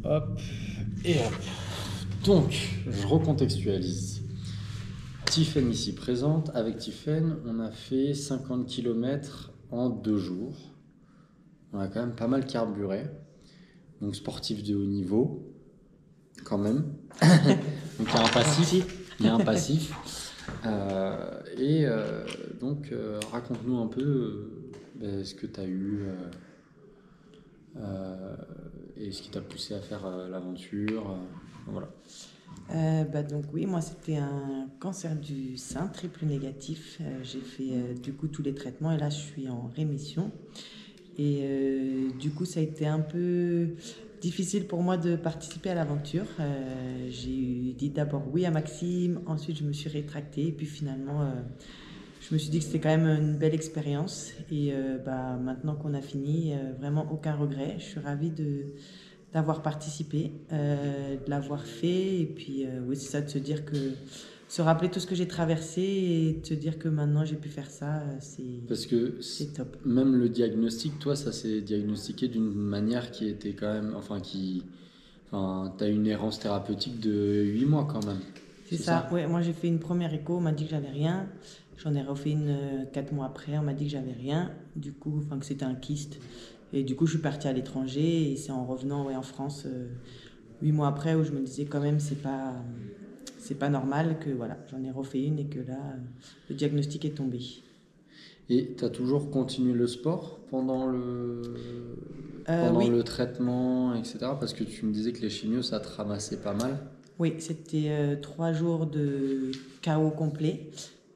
Hop, et hop. Donc, je recontextualise. Tiffaine ici présente. Avec Tiffaine, on a fait 50 km en 2 jours. On a quand même pas mal carburé. Donc, sportif de haut niveau, quand même. Donc, il y a un passif. Il y a un passif. Donc, raconte-nous un peu ce que tu as eu et ce qui t'a poussé à faire l'aventure. Voilà. Donc oui, moi c'était un cancer du sein triple négatif. J'ai fait du coup tous les traitements et là je suis en rémission. Et du coup ça a été un peu difficile pour moi de participer à l'aventure. J'ai dit d'abord oui à Maxime, ensuite je me suis rétractée et puis finalement je me suis dit que c'était quand même une belle expérience. Et maintenant qu'on a fini, vraiment aucun regret. Je suis ravie d'avoir participé, de l'avoir fait. Et puis, oui, c'est ça, de se dire que, se rappeler tout ce que j'ai traversé et de se dire que maintenant j'ai pu faire ça, Parce que c'est top. même le diagnostic, toi, ça s'est diagnostiqué d'une manière qui était quand même. Enfin, t'as une errance thérapeutique de 8 mois quand même. C'est ça, ouais, moi j'ai fait une première écho, on m'a dit que j'avais rien. J'en ai refait une 4 mois après, on m'a dit que j'avais rien, du coup, enfin que c'était un kyste. Et du coup, je suis partie à l'étranger et c'est en revenant ouais, en France 8 mois après où je me disais quand même c'est pas normal que voilà, j'en ai refait une et que là, le diagnostic est tombé. Et t'as toujours continué le sport pendant Oui, le traitement, etc. Parce que tu me disais que les chimios, ça te ramassait pas mal. oui, c'était 3 jours de chaos complet.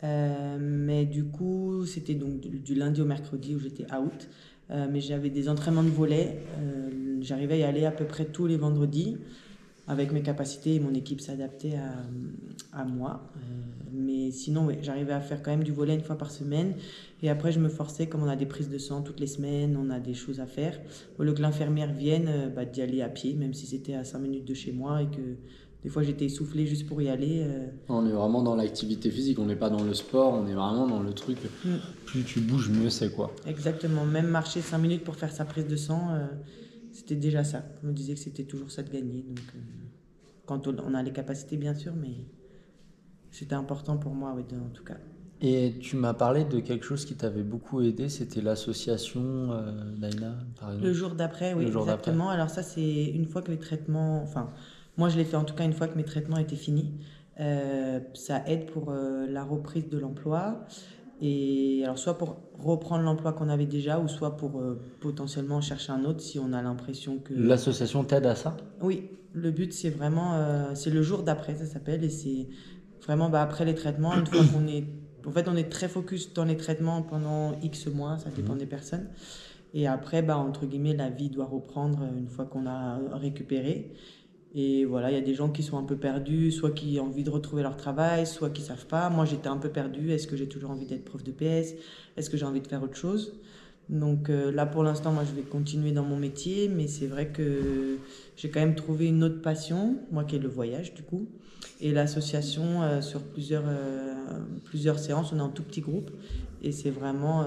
Mais du coup, c'était donc du lundi au mercredi où j'étais out. Mais j'avais des entraînements de volley. J'arrivais à y aller à peu près tous les vendredis. Avec mes capacités et mon équipe s'adaptait à moi. Mais sinon, ouais, j'arrivais à faire quand même du volley une fois par semaine. Et après, je me forçais, comme on a des prises de sang toutes les semaines, on a des choses à faire. Au lieu que l'infirmière vienne, d'y aller à pied, même si c'était à 5 minutes de chez moi et que des fois j'étais essoufflée juste pour y aller. On est vraiment dans l'activité physique, on n'est pas dans le sport, on est vraiment dans le truc. Plus tu bouges, mieux c'est quoi. Exactement, même marcher 5 minutes pour faire sa prise de sang, c'était déjà ça. On me disait que c'était toujours ça de gagner. Donc, quand on a les capacités, bien sûr, mais c'était important pour moi, ouais, en tout cas. Et tu m'as parlé de quelque chose qui t'avait beaucoup aidé, c'était l'association Naina, par Le exemple. jour d'après, oui, Le jour d'après. exactement. Alors ça, c'est une fois que les traitements, enfin, moi je l'ai fait en tout cas une fois que mes traitements étaient finis. Ça aide pour la reprise de l'emploi. Et alors soit pour reprendre l'emploi qu'on avait déjà, ou soit pour potentiellement chercher un autre si on a l'impression que... L'association t'aide à ça? Oui, le but c'est vraiment, c'est le jour d'après, ça s'appelle, et c'est vraiment après les traitements, une fois qu'on est... En fait, on est très focus dans les traitements pendant X mois, ça dépend des personnes. Et après, entre guillemets, la vie doit reprendre une fois qu'on a récupéré. Et voilà, il y a des gens qui sont un peu perdus, soit qui ont envie de retrouver leur travail, soit qui savent pas. Moi, j'étais un peu perdue. Est-ce que j'ai toujours envie d'être prof de PS? Est-ce que j'ai envie de faire autre chose? Donc là, pour l'instant, moi, je vais continuer dans mon métier, mais c'est vrai que j'ai quand même trouvé une autre passion, moi qui est le voyage, du coup. Et l'association, sur plusieurs séances, on est en tout petit groupe. Et c'est vraiment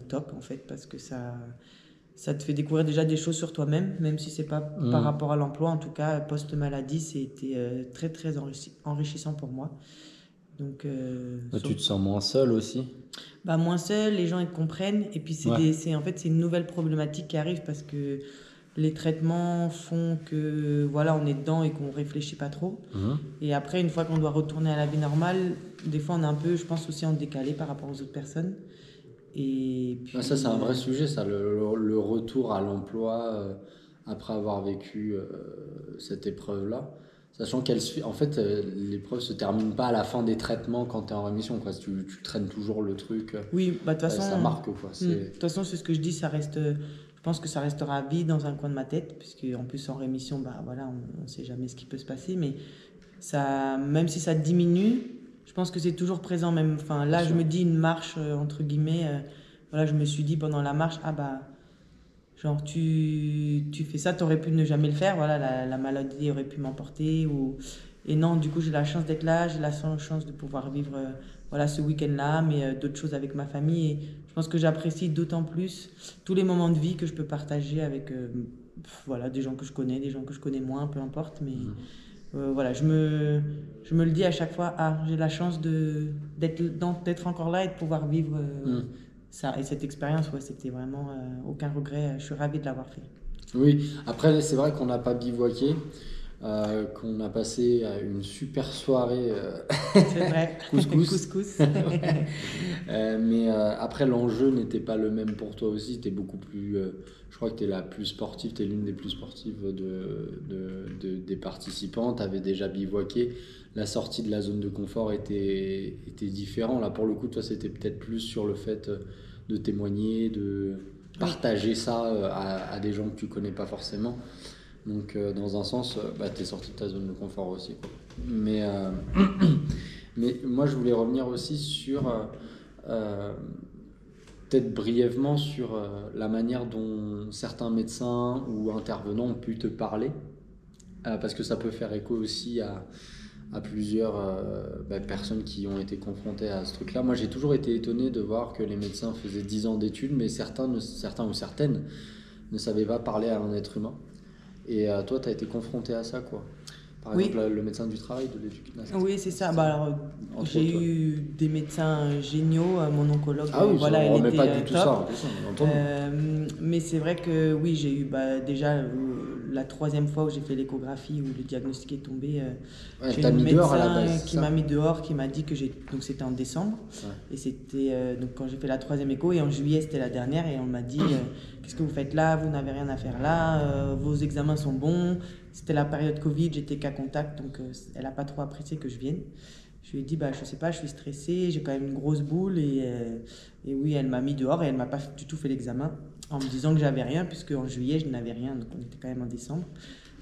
top, en fait, parce que ça te fait découvrir déjà des choses sur toi-même, même si c'est pas par rapport à l'emploi. En tout cas, post-maladie, c'était très, très enrichissant pour moi. Donc, Tu te sens moins seul aussi? moins seul, les gens ils te comprennent. Et puis, Ouais. en fait, c'est une nouvelle problématique qui arrive parce que les traitements font que, voilà, on est dedans et qu'on réfléchit pas trop. Et après, une fois qu'on doit retourner à la vie normale, des fois, on est un peu, je pense aussi, en décalé par rapport aux autres personnes. Et puis, Ça, c'est un vrai sujet, ça, le retour à l'emploi après avoir vécu cette épreuve-là. Sachant en fait, l'épreuve se termine pas à la fin des traitements quand tu es en rémission, quoi. Tu traînes toujours le truc. Oui, de toute façon, ça marque, quoi. de toute façon, c'est ce que je dis, ça reste, je pense que ça restera à vie dans un coin de ma tête, puisque en plus en rémission, voilà, on ne sait jamais ce qui peut se passer, mais ça, même si ça diminue, je pense que c'est toujours présent, même. Enfin, là, Bien je sûr. me dis une marche entre guillemets, voilà, je me suis dit pendant la marche, genre tu fais ça, t'aurais pu ne jamais le faire, voilà, la maladie aurait pu m'emporter ou et non, du coup j'ai la chance d'être là, j'ai la chance de pouvoir vivre voilà ce week-end-là, mais d'autres choses avec ma famille et je pense que j'apprécie d'autant plus tous les moments de vie que je peux partager avec voilà, des gens que je connais, des gens que je connais moins, peu importe. Mais Mhm. voilà, je me le dis à chaque fois, ah, j'ai la chance d'être encore là et de pouvoir vivre Mhm. ça. Et cette expérience, ouais, c'était vraiment aucun regret. Je suis ravie de l'avoir fait. Oui, après, c'est vrai qu'on n'a pas bivouaqué, qu'on a passé une super soirée C'est vrai, couscous. couscous. Mais après, l'enjeu n'était pas le même pour toi aussi. Tu es beaucoup plus. Je crois que tu es la plus sportive, tu es l'une des plus sportives des participants. Tu avais déjà bivouaqué. La sortie de la zone de confort était différente. Là, pour le coup, toi, c'était peut-être plus sur le fait de témoigner, de Oui, partager ça à des gens que tu connais pas forcément. Donc, dans un sens, bah, tu es sorti de ta zone de confort aussi, quoi. Mais moi, je voulais revenir aussi sur, euh, peut-être brièvement, sur la manière dont certains médecins ou intervenants ont pu te parler, parce que ça peut faire écho aussi à plusieurs personnes qui ont été confrontées à ce truc-là. Moi, j'ai toujours été étonné de voir que les médecins faisaient 10 ans d'études, mais certains ou certaines ne savaient pas parler à un être humain. Et toi, tu as été confronté à ça, quoi. Par exemple, oui, le médecin du travail de l'éducation. oui, c'est ça. Bah, alors, Entre j'ai autres, ouais. eu des médecins géniaux. Mon oncologue, Ah oui, ça, voilà, on elle remet pas était du tout ça top. en question, bien entendu. Mais c'est vrai que oui, j'ai eu bah, déjà la troisième fois où j'ai fait l'échographie, où le diagnostic est tombé. Ouais, J'ai t'as une mis dehors à la médecin base, c'est qui m'a ça? mis dehors, qui m'a dit que j'ai. Donc c'était en décembre. Ouais. Et c'était donc quand j'ai fait la troisième écho. Et en juillet, c'était la dernière. Et on m'a dit qu'est-ce que vous faites là? Vous n'avez rien à faire là. Vos examens sont bons. C'était la période Covid, j'étais cas contact. Donc elle n'a pas trop apprécié que je vienne. Je lui ai dit, bah, je sais pas, je suis stressée, j'ai quand même une grosse boule. Et oui, elle m'a mis dehors et elle m'a pas du tout fait l'examen en me disant que j'avais rien, puisque en juillet, je n'avais rien. Donc on était quand même en décembre.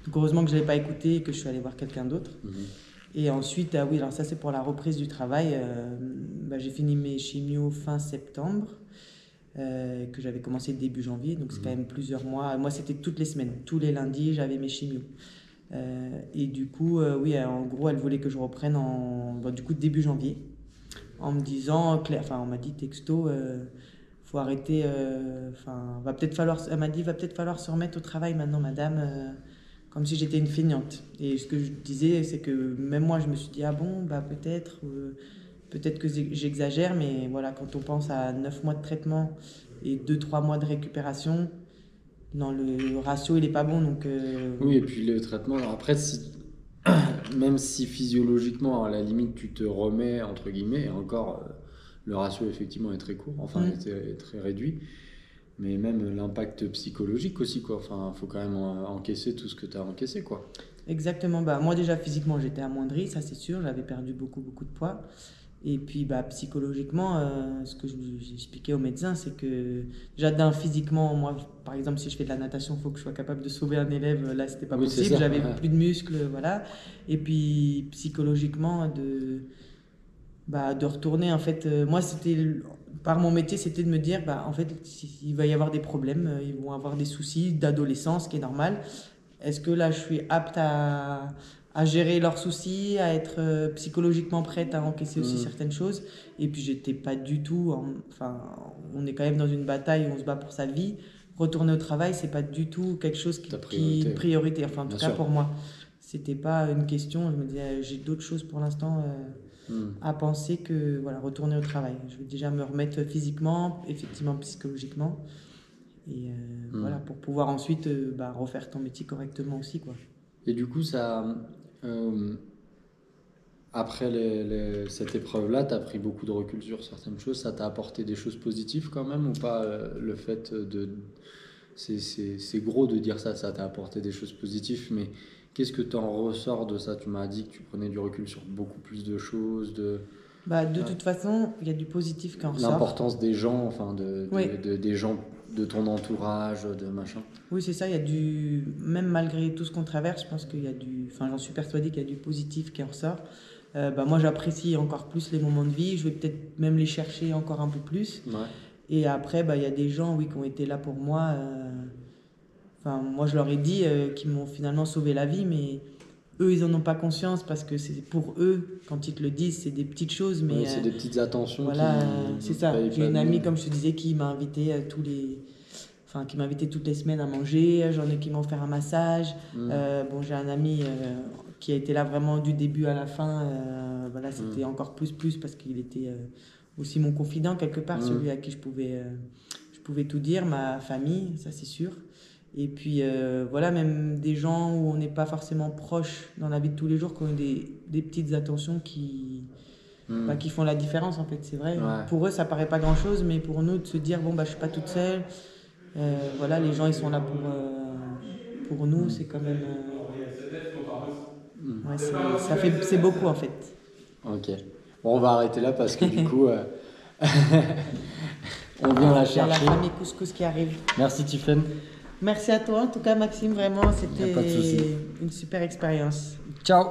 Donc heureusement que je ne l'ai pas écouté et que je suis allée voir quelqu'un d'autre. Mhm. Et ensuite, ah oui, alors ça c'est pour la reprise du travail. Bah, j'ai fini mes chimios fin septembre, que j'avais commencé début janvier, donc c'est quand Mhm. même plusieurs mois. Moi, c'était toutes les semaines, tous les lundis, j'avais mes chimios. Et du coup, oui, en gros, elle voulait que je reprenne bah, du coup début janvier, en me disant, enfin, on m'a dit texto, faut arrêter, enfin, elle m'a dit, va peut-être falloir se remettre au travail maintenant, madame, comme si j'étais une feignante. Et ce que je disais, c'est que même moi, je me suis dit, ah bon, bah peut-être que j'exagère, mais voilà, quand on pense à 9 mois de traitement et 2 3 mois de récupération, non, le ratio, il est pas bon, donc Oui, et puis le traitement, après, même si physiologiquement, à la limite, tu te remets, entre guillemets, et encore, le ratio effectivement est très court, enfin, est très réduit, mais même l'impact psychologique aussi, quoi. Enfin, il faut quand même encaisser tout ce que tu as encaissé, quoi. exactement. Bah, moi, déjà, physiquement, j'étais amoindrie, ça c'est sûr. J'avais perdu beaucoup, beaucoup de poids. Et puis, bah, psychologiquement, ce que j'ai expliqué au médecin, c'est que déjà, physiquement, moi, par exemple, si je fais de la natation, il faut que je sois capable de sauver un élève. Là, c'était pas Oui, c'est possible. ça. J'avais plus de muscles, voilà. Et puis, psychologiquement, de retourner, en fait, moi, par mon métier, c'était de me dire, bah, en fait, il va y avoir des problèmes, ils vont avoir des soucis d'adolescence, ce qui est normal. Est-ce que là, je suis apte à gérer leurs soucis, à être psychologiquement prête à encaisser aussi Mhm. certaines choses? Et puis, j'étais pas du tout. Enfin, on est quand même dans une bataille où on se bat pour sa vie. Retourner au travail, c'est pas du tout quelque chose Ta qui est priorité, une priorité. Enfin, en tout bien cas, sûr. pour moi, c'était pas une question. Je me disais, j'ai d'autres choses pour l'instant Mhm. à penser que voilà, retourner au travail. Je vais déjà me remettre physiquement, effectivement, psychologiquement. Et voilà, Mhm. pour pouvoir ensuite bah, refaire ton métier correctement aussi, quoi. Et du coup, euh, après cette épreuve-là, tu as pris beaucoup de recul sur certaines choses. Ça t'a apporté des choses positives quand même ou pas le fait de... C'est gros de dire ça, ça t'a apporté des choses positives, mais qu'est-ce que tu en ressors de ça? Tu m'as dit que tu prenais du recul sur beaucoup plus de choses, Bah, de euh, toute façon, il y a du positif qui en ressort. l'importance des gens, enfin Oui, des gens de ton entourage, de machin. oui, c'est ça. Il y a même malgré tout ce qu'on traverse, je pense qu'il y a enfin, j'en suis persuadée qu'il y a du positif qui en ressort. Bah, moi, j'apprécie encore plus les moments de vie. Je vais peut-être même les chercher encore un peu plus. Ouais, Et après, bah, il y a des gens, oui, qui ont été là pour moi. Enfin, moi, je leur ai dit qu'ils m'ont finalement sauvé la vie, mais eux, ils en ont pas conscience parce que c'est pour eux, quand ils te le disent, c'est des petites choses, ouais, mais c'est des petites attentions qui voilà, c'est ça. payent J'ai pas une de amie, mine. comme je te disais, qui m'a invité à tous les. enfin, qui m'invitaient toutes les semaines à manger. J'en ai qui m'ont offert un massage. Bon, j'ai un ami qui a été là vraiment du début à la fin. Voilà, c'était encore plus parce qu'il était aussi mon confident quelque part, celui à qui je pouvais tout dire, ma famille, ça c'est sûr. Et puis voilà, même des gens où on n'est pas forcément proche dans la vie de tous les jours, qui ont des petites attentions qui font la différence en fait, c'est vrai. Ouais. Pour eux, ça paraît pas grand chose, mais pour nous, de se dire, bon, bah, je suis pas toute seule, voilà, les gens ils sont là pour nous, c'est quand même. Ouais, c'est beaucoup en fait. Ok. Bon, on va arrêter là parce que du coup, on vient la Il y a la chercher. famille couscous qui arrive. Merci Tiffaine. Merci à toi, en tout cas, Maxime, vraiment, Y a pas de souci. c'était une super expérience. Ciao.